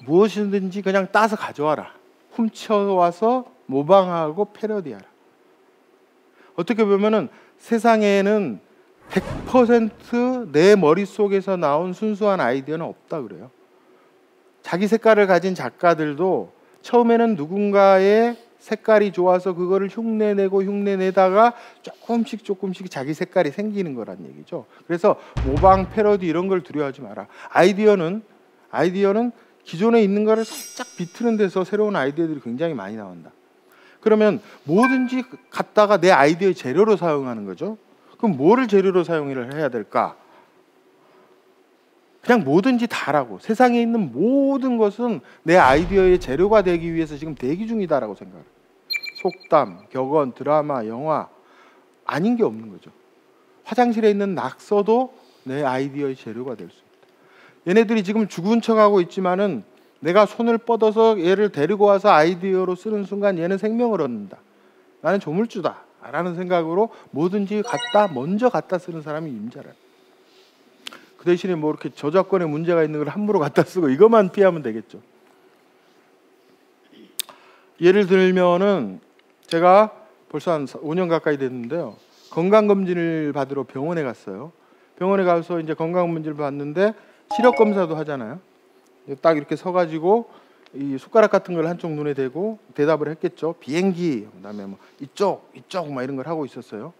무엇이든지 그냥 따서 가져와라. 훔쳐와서 모방하고 패러디하라. 어떻게 보면은 세상에는 100% 내 머릿속에서 나온 순수한 아이디어는 없다 그래요. 자기 색깔을 가진 작가들도 처음에는 누군가의 색깔이 좋아서 그거를 흉내내다가 조금씩 자기 색깔이 생기는 거란 얘기죠. 그래서 모방, 패러디 이런 걸 두려워하지 마라. 아이디어는 기존에 있는 거를 살짝 비트는 데서 새로운 아이디어들이 굉장히 많이 나온다. 그러면 뭐든지 갖다가 내 아이디어의 재료로 사용하는 거죠. 그럼 뭐를 재료로 사용을 해야 될까? 그냥 뭐든지 다라고. 세상에 있는 모든 것은 내 아이디어의 재료가 되기 위해서 지금 대기 중이다라고 생각해요. 속담, 격언, 드라마, 영화 아닌 게 없는 거죠. 화장실에 있는 낙서도 내 아이디어의 재료가 될 수 있다. 얘네들이 지금 죽은 척하고 있지만은 내가 손을 뻗어서 얘를 데리고 와서 아이디어로 쓰는 순간 얘는 생명을 얻는다. 나는 조물주다 라는 생각으로 뭐든지 먼저 갖다 쓰는 사람이 임자라. 그 대신에 뭐 이렇게 저작권에 문제가 있는 걸 함부로 갖다 쓰고 이것만 피하면 되겠죠. 예를 들면은 제가 벌써 한 5년 가까이 됐는데요. 건강검진을 받으러 병원에 갔어요. 병원에 가서 이제 건강검진을 받는데 시력 검사도 하잖아요. 딱 이렇게 서가지고 이 숟가락 같은 걸 한쪽 눈에 대고 대답을 했겠죠. 비행기, 그다음에 뭐 이쪽 막 이런 걸 하고 있었어요.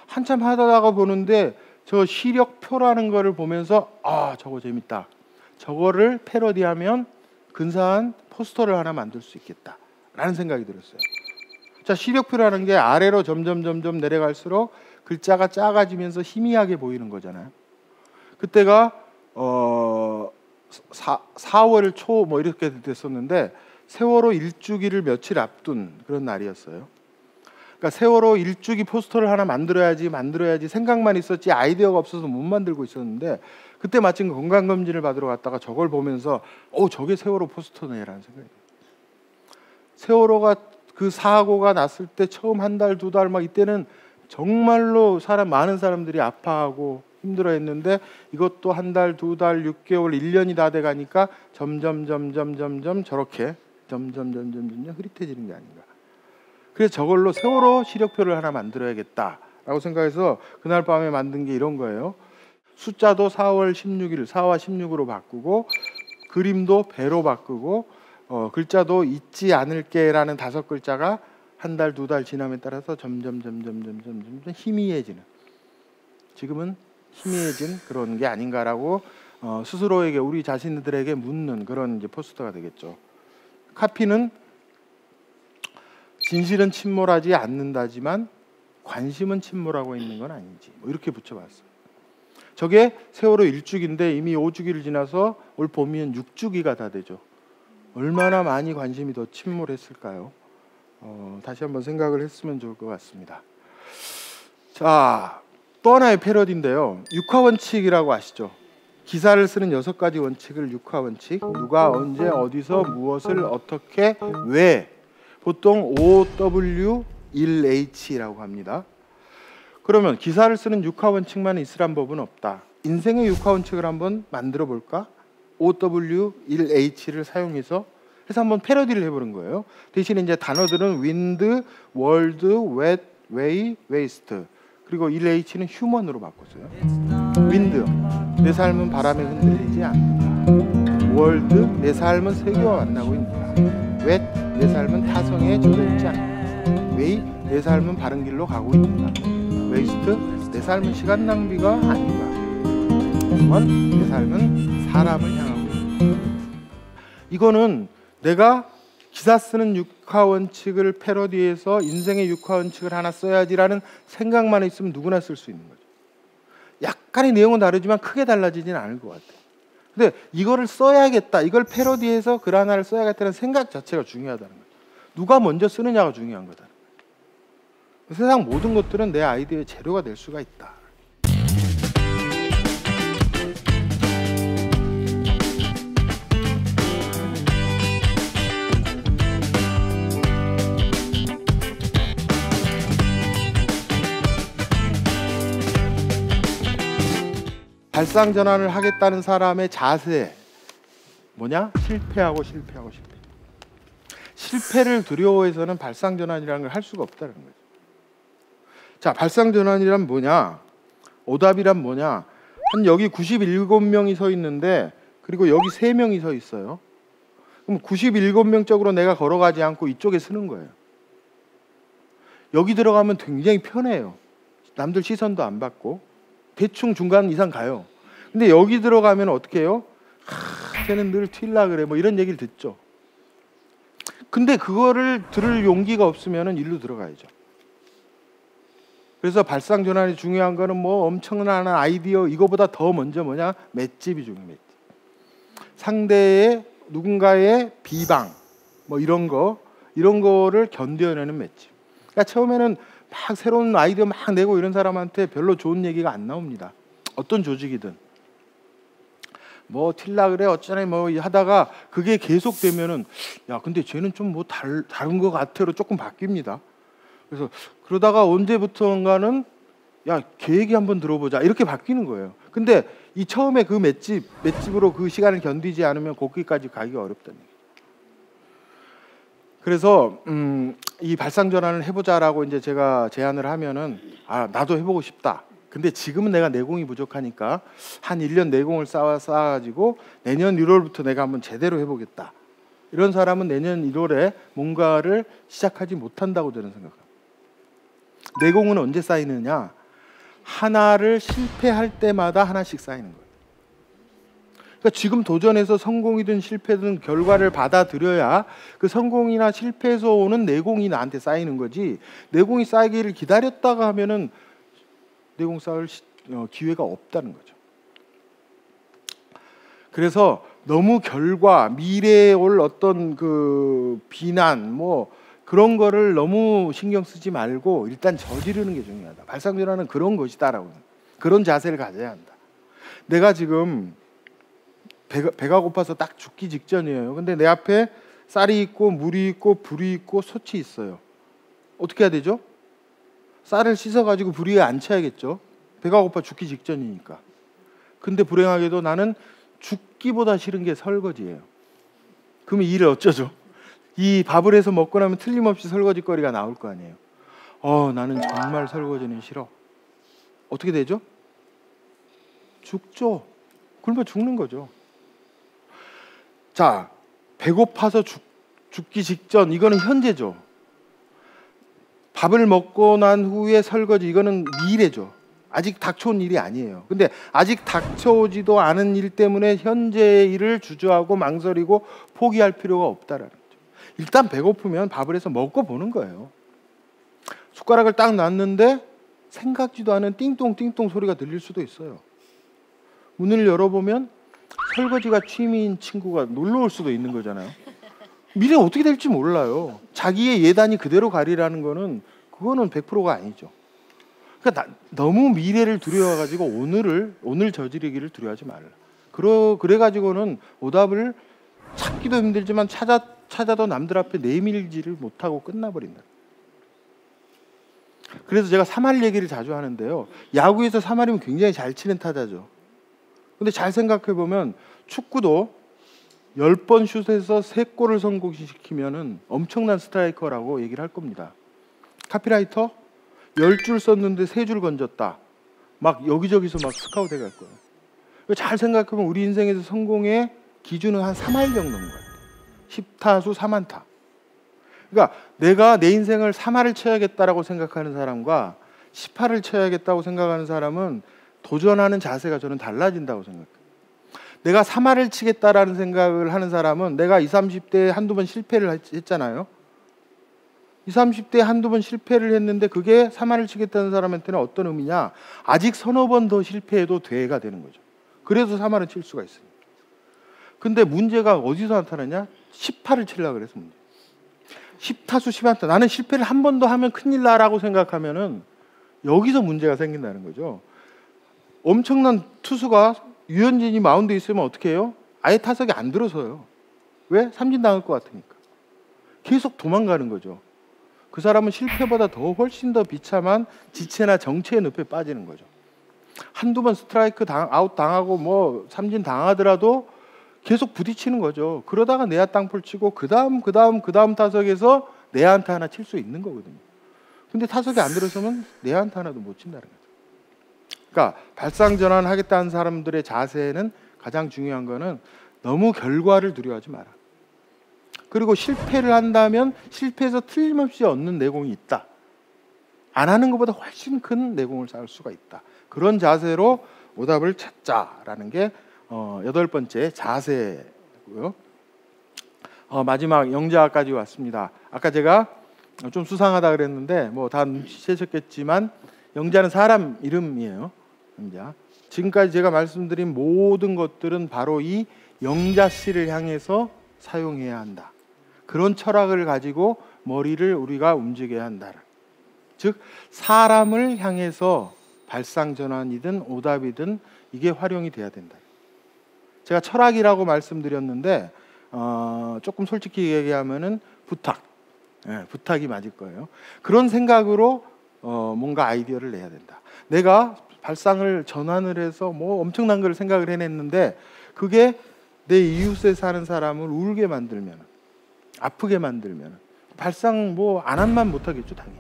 한참 하다가 보는데 저 시력표라는 거를 보면서 아, 저거 재밌다. 저거를 패러디하면 근사한 포스터를 하나 만들 수 있겠다라는 생각이 들었어요. 자, 시력표라는 게 아래로 점점 내려갈수록 글자가 작아지면서 희미하게 보이는 거잖아요. 그때가 4월 초 뭐 이렇게 됐었는데 세월호 일주기를 며칠 앞둔 그런 날이었어요. 그러니까 세월호 일주기 포스터를 하나 만들어야지 생각만 있었지 아이디어가 없어서 못 만들고 있었는데 그때 마침 건강검진을 받으러 갔다가 저걸 보면서 저게 세월호 포스터네라는 생각이 들어요. 세월호가 그 사고가 났을 때 처음 한 달, 두 달 막 이때는 정말로 많은 사람들이 아파하고 힘들어했는데 이것도 한 달, 두 달, 6개월, 1년이 다 돼가니까 점점 저렇게 점점 흐릿해지는 게 아닌가. 그래서 저걸로 세월호 시력표를 하나 만들어야겠다라고 생각해서 그날 밤에 만든 게 이런 거예요. 숫자도 4월 16일, 4와 16으로 바꾸고 그림도 배로 바꾸고 글자도 잊지 않을게라는 5글자가 한 달, 2달 지남에 따라서 점점 희미해지는, 지금은 희미해진 그런 게 아닌가라고 스스로에게, 우리 자신들에게 묻는 그런 이제 포스터가 되겠죠. 카피는 진실은 침몰하지 않는다지만 관심은 침몰하고 있는 건 아닌지, 뭐 이렇게 붙여봤어요. 저게 세월호 1주기인데 이미 5주기를 지나서 올 봄이면 6주기가 다 되죠. 얼마나 많이 관심이 더 침몰했을까요? 다시 한번 생각을 했으면 좋을 것 같습니다. 자, 또 하나의 패러디인데요. 육하원칙이라고 아시죠? 기사를 쓰는 6가지 원칙을 육하원칙. 누가 언제 어디서 무엇을 어떻게 왜, 보통 OW1H라고 합니다. 그러면 기사를 쓰는 육하원칙만 있으란 법은 없다. 인생의 육하원칙을 한번 만들어 볼까? OW1H를 사용해서 해서 한번 패러디를 해보는 거예요. 대신에 이제 단어들은 wind, world, wet, way, waste, 그리고 1H는 휴먼으로 바꿨어요. wind, 내 삶은 바람에 흔들리지 않는다. world, 내 삶은 세계와 만나고 있는다. wet, 내 삶은 타성에 젖어있지 않는다. way, 내 삶은 바른 길로 가고 있는다. waste, 내 삶은 시간 낭비가 아닌가. human, 내 삶은 사람을 향하고 있는다. 이거는 내가 기사 쓰는 육하원칙을 패러디해서 인생의 육하원칙을 하나 써야지라는 생각만 있으면 누구나 쓸 수 있는 거죠. 약간의 내용은 다르지만 크게 달라지진 않을 것 같아요. 근데 이거를 써야겠다, 이걸 패러디해서 글 하나를 써야겠다는 생각 자체가 중요하다는 거죠. 누가 먼저 쓰느냐가 중요한 거다. 세상 모든 것들은 내 아이디어의 재료가 될 수가 있다. 발상 전환을 하겠다는 사람의 자세 뭐냐? 실패하고 실패하고 실패. 실패를 두려워해서는 발상 전환이라는 걸 할 수가 없다는 거죠. 자, 발상 전환이란 뭐냐? 오답이란 뭐냐? 한 여기 97명이 서 있는데, 그리고 여기 3명이 서 있어요. 그럼 97명 쪽으로 내가 걸어가지 않고 이쪽에 서는 거예요. 여기 들어가면 굉장히 편해요. 남들 시선도 안 받고 대충 중간 이상 가요. 근데 여기 들어가면 어떻게 해요? 쟤는 늘 튈라 그래, 뭐 이런 얘기를 듣죠. 근데 그거를 들을 용기가 없으면 일로 들어가야죠. 그래서 발상 전환이 중요한 거는 뭐 엄청난 아이디어, 이거보다 더 먼저 뭐냐? 맷집이 중요해요. 맷집. 상대의 누군가의 비방 뭐 이런 거를 견뎌내는 맷집. 그러니까 처음에는 막 새로운 아이디어 막 내고 이런 사람한테 별로 좋은 얘기가 안 나옵니다. 어떤 조직이든 뭐 튈라 그래 어쩌네 뭐 하다가 그게 계속되면은 야 근데 쟤는 좀 뭐 다른 것 같아로 조금 바뀝니다. 그래서 그러다가 언제부턴가는 야 걔 얘기 한번 들어보자 이렇게 바뀌는 거예요. 근데 이 처음에 그 맷집으로 그 시간을 견디지 않으면 거기까지 가기가 어렵다는 얘기예요. 그래서 이 발상 전환을 해보자라고 이제 제가 제안을 하면은 아 나도 해보고 싶다. 근데 지금은 내가 내공이 부족하니까 한 1년 내공을 쌓아가지고 내년 1월부터 내가 한번 제대로 해보겠다. 이런 사람은 내년 1월에 뭔가를 시작하지 못한다고 저는 생각합니다. 내공은 언제 쌓이느냐? 하나를 실패할 때마다 하나씩 쌓이는 거예요. 그러니까 지금 도전해서 성공이든 실패든 결과를 받아들여야 그 성공이나 실패에서 오는 내공이 나한테 쌓이는 거지, 내공이 쌓이기를 기다렸다가 하면은 내공 쌓을 기회가 없다는 거죠. 그래서 너무 결과, 미래에 올 어떤 그 비난 뭐 그런 거를 너무 신경 쓰지 말고 일단 저지르는 게 중요하다. 발상전환은 그런 것이다라고, 그런 자세를 가져야 한다. 내가 지금 배가 고파서 딱 죽기 직전이에요. 근데 내 앞에 쌀이 있고 물이 있고 불이 있고 솥이 있어요. 어떻게 해야 되죠? 쌀을 씻어가지고 불 위에 앉혀야겠죠. 배가 고파 죽기 직전이니까. 근데 불행하게도 나는 죽기보다 싫은 게 설거지예요. 그럼 이 일을 어쩌죠? 이 밥을 해서 먹고 나면 틀림없이 설거지거리가 나올 거 아니에요. 나는 정말 설거지는 싫어. 어떻게 되죠? 죽죠. 굶어 죽는 거죠. 자, 배고파서 죽기 직전, 이거는 현재죠. 밥을 먹고 난 후에 설거지, 이거는 미래죠. 아직 닥쳐온 일이 아니에요. 근데 아직 닥쳐오지도 않은 일 때문에 현재의 일을 주저하고 망설이고 포기할 필요가 없다라는 거죠. 일단 배고프면 밥을 해서 먹고 보는 거예요. 숟가락을 딱 놨는데 생각지도 않은 띵똥띵똥 소리가 들릴 수도 있어요. 문을 열어보면 설거지가 취미인 친구가 놀러 올 수도 있는 거잖아요. 미래 어떻게 될지 몰라요. 자기의 예단이 그대로 가리라는 거는 그거는 100%가 아니죠. 그러니까 너무 미래를 두려워가지고 오늘 저지르기를 두려워하지 말라. 그래가지고는 오답을 찾기도 힘들지만 찾아도 남들 앞에 내밀지를 못하고 끝나버린다. 그래서 제가 3할 얘기를 자주 하는데요. 야구에서 3할이면 굉장히 잘 치는 타자죠. 근데 잘 생각해보면 축구도 10번 슛에서 3골을 성공시키면은 엄청난 스트라이커라고 얘기를 할 겁니다. 카피라이터 10줄 썼는데 3줄 건졌다. 막 여기저기서 막 스카우트 해갈 거예요. 잘 생각해보면 우리 인생에서 성공의 기준은 한 3할 정도인 것 같아요. 10타수 3안타. 그러니까 내가 내 인생을 3할을 쳐야겠다라고 생각하는 사람과 10할을 쳐야겠다고 생각하는 사람은 도전하는 자세가 저는 달라진다고 생각해요. 내가 3할을 치겠다라는 생각을 하는 사람은 내가 20, 30대에 한두 번 실패를 했잖아요. 20, 30대에 한두 번 실패를 했는데 그게 3할을 치겠다는 사람한테는 어떤 의미냐? 아직 서너 번 더 실패해도 돼가 되는 거죠. 그래서 3할은 칠 수가 있어요. 근데 문제가 어디서 나타나냐? 10할을 치려고 그래서 문제. 10타수 10안타. 나는 실패를 한 번 더 하면 큰일 나라고 생각하면은 여기서 문제가 생긴다는 거죠. 엄청난 투수가 유현진이 마운드에 있으면 어떻게 해요? 아예 타석에 안 들어서요. 왜? 삼진 당할 것 같으니까. 계속 도망가는 거죠. 그 사람은 실패보다 훨씬 더 비참한 지체나 정체의 늪에 빠지는 거죠. 한두 번 스트라이크 아웃 당하고 뭐 삼진 당하더라도 계속 부딪히는 거죠. 그러다가 내야 땅볼 치고 그 다음 타석에서 내야 안타 하나 칠 수 있는 거거든요. 근데 타석에 안 들어서면 내야 안타 하나도 못 친다는 거죠. 그러니까 발상 전환하겠다는 사람들의 자세는 가장 중요한 거는 너무 결과를 두려워하지 마라. 그리고 실패를 한다면 실패해서 틀림없이 얻는 내공이 있다. 안 하는 것보다 훨씬 큰 내공을 쌓을 수가 있다. 그런 자세로 오답을 찾자라는 게 8번째 자세고요. 마지막 영자까지 왔습니다. 아까 제가 좀 수상하다 그랬는데 뭐 다 눈치채셨겠지만 영자는 사람 이름이에요. 영자. 지금까지 제가 말씀드린 모든 것들은 바로 이 영자씨를 향해서 사용해야 한다. 그런 철학을 가지고 머리를 우리가 움직여야 한다. 즉 사람을 향해서 발상전환이든 오답이든 이게 활용이 돼야 된다. 제가 철학이라고 말씀드렸는데 조금 솔직히 얘기하면은 부탁이 맞을 거예요. 그런 생각으로 뭔가 아이디어를 내야 된다. 내가 발상을 전환을 해서 뭐 엄청난 걸 생각을 해냈는데 그게 내 이웃에 사는 사람을 울게 만들면, 아프게 만들면 발상 뭐 안 한만 못하겠죠, 당연히.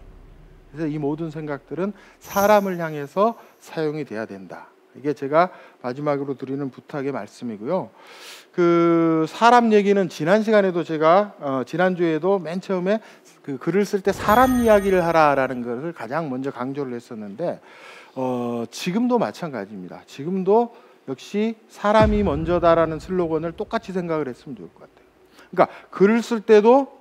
그래서 이 모든 생각들은 사람을 향해서 사용이 돼야 된다. 이게 제가 마지막으로 드리는 부탁의 말씀이고요. 그 사람 얘기는 지난 시간에도 제가 지난주에도 맨 처음에 그 글을 쓸 때 사람 이야기를 하라라는 것을 가장 먼저 강조를 했었는데 지금도 마찬가지입니다. 지금도 역시 사람이 먼저다라는 슬로건을 똑같이 생각을 했으면 좋을 것 같아요. 그러니까 글을 쓸 때도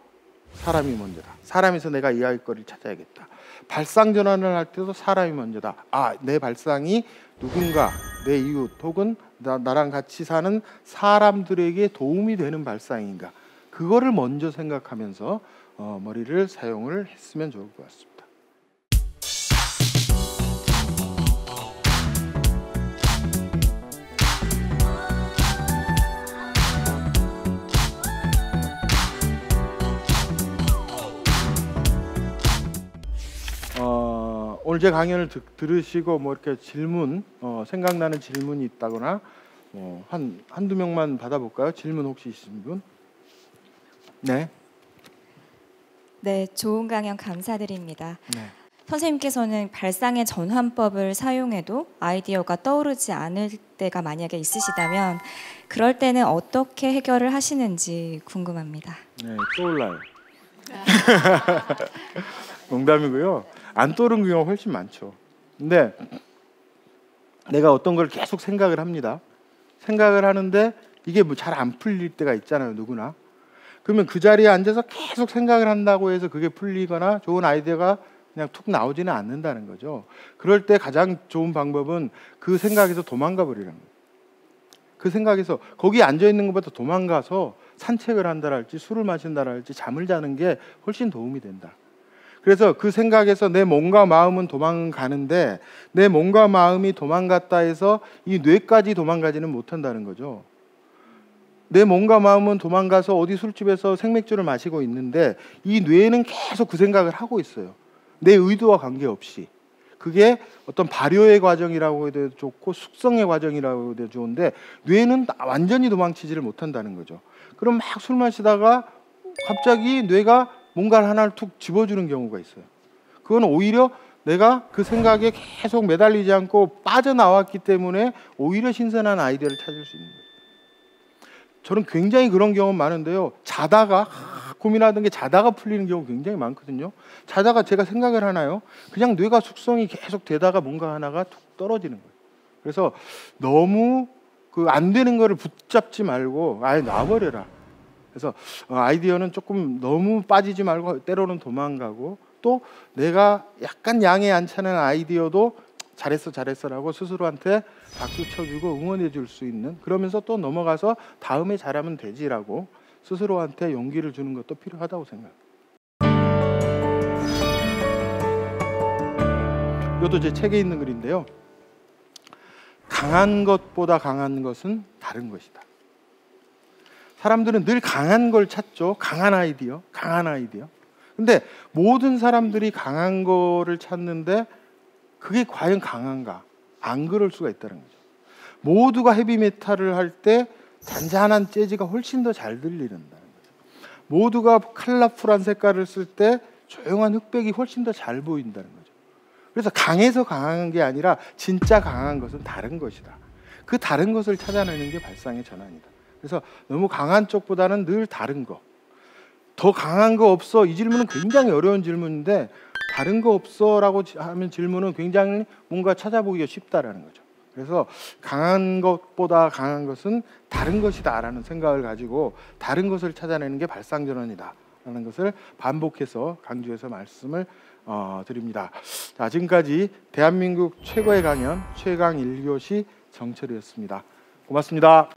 사람이 먼저다. 사람에서 내가 이야기거리를 찾아야겠다. 발상 전환을 할 때도 사람이 먼저다. 내 발상이 누군가 내 이웃 혹은 나랑 같이 사는 사람들에게 도움이 되는 발상인가, 그거를 먼저 생각하면서 머리를 사용을 했으면 좋을 것 같습니다. 오늘 제 강연을 들으시고 뭐 이렇게 질문, 생각나는 질문이 있다거나 한두 명만 받아볼까요? 질문 혹시 있으신 분? 네. 네, 좋은 강연 감사드립니다. 네. 선생님께서는 발상의 전환법을 사용해도 아이디어가 떠오르지 않을 때가 만약에 있으시다면 그럴 때는 어떻게 해결을 하시는지 궁금합니다. 네, 떠올라요. 농담이고요. 안 떠오르는 경우가 훨씬 많죠. 근데 내가 어떤 걸 계속 생각을 합니다. 생각을 하는데 이게 뭐 잘 안 풀릴 때가 있잖아요, 누구나. 그러면 그 자리에 앉아서 계속 생각을 한다고 해서 그게 풀리거나 좋은 아이디어가 그냥 툭 나오지는 않는다는 거죠. 그럴 때 가장 좋은 방법은 그 생각에서 도망가 버리는 거예요. 그 생각에서 거기 앉아 있는 것보다 도망가서 산책을 한다랄지 술을 마신다랄지 잠을 자는 게 훨씬 도움이 된다. 그래서 그 생각에서 내 몸과 마음은 도망가는데 내 몸과 마음이 도망갔다 해서 이 뇌까지 도망가지는 못한다는 거죠. 내 몸과 마음은 도망가서 어디 술집에서 생맥주를 마시고 있는데 이 뇌는 계속 그 생각을 하고 있어요. 내 의도와 관계없이. 그게 어떤 발효의 과정이라고 해도 좋고 숙성의 과정이라고 해도 좋은데 뇌는 완전히 도망치지를 못한다는 거죠. 그럼 막 술 마시다가 갑자기 뇌가 뭔가를 하나를 툭 집어주는 경우가 있어요. 그건 오히려 내가 그 생각에 계속 매달리지 않고 빠져나왔기 때문에 오히려 신선한 아이디어를 찾을 수 있는 거죠. 저는 굉장히 그런 경험 많은데요. 자다가 고민하던 게 자다가 풀리는 경우 굉장히 많거든요. 자다가 제가 생각을 하나요? 그냥 뇌가 숙성이 계속 되다가 뭔가 하나가 툭 떨어지는 거예요. 그래서 너무 그 안 되는 거를 붙잡지 말고 아예 놔버려라. 그래서 아이디어는 조금 너무 빠지지 말고 때로는 도망가고 또 내가 약간 양에 안 차는 아이디어도 잘했어 잘했어라고 스스로한테 박수 쳐주고 응원해 줄 수 있는 그러면서 또 넘어가서 다음에 잘하면 되지라고 스스로한테 용기를 주는 것도 필요하다고 생각합니다. 이것도 제 책에 있는 글인데요. 강한 것보다 강한 것은 다른 것이다. 사람들은 늘 강한 걸 찾죠. 강한 아이디어, 강한 아이디어. 근데 모든 사람들이 강한 거를 찾는데 그게 과연 강한가? 안 그럴 수가 있다는 거죠. 모두가 헤비메탈을 할 때 잔잔한 재즈가 훨씬 더 잘 들리는다는 거죠. 모두가 컬러풀한 색깔을 쓸 때 조용한 흑백이 훨씬 더 잘 보인다는 거죠. 그래서 강해서 강한 게 아니라 진짜 강한 것은 다른 것이다. 그 다른 것을 찾아내는 게 발상의 전환이다. 그래서 너무 강한 쪽보다는 늘 다른 거. 더 강한 거 없어? 이 질문은 굉장히 어려운 질문인데 다른 거 없어? 라고 하면 질문은 굉장히 뭔가 찾아보기가 쉽다라는 거죠. 그래서 강한 것보다 강한 것은 다른 것이다 라는 생각을 가지고 다른 것을 찾아내는 게 발상전환이다 라는 것을 반복해서 강조해서 말씀을 드립니다. 자, 지금까지 대한민국 최고의 강연 최강 1교시 정철이었습니다. 고맙습니다.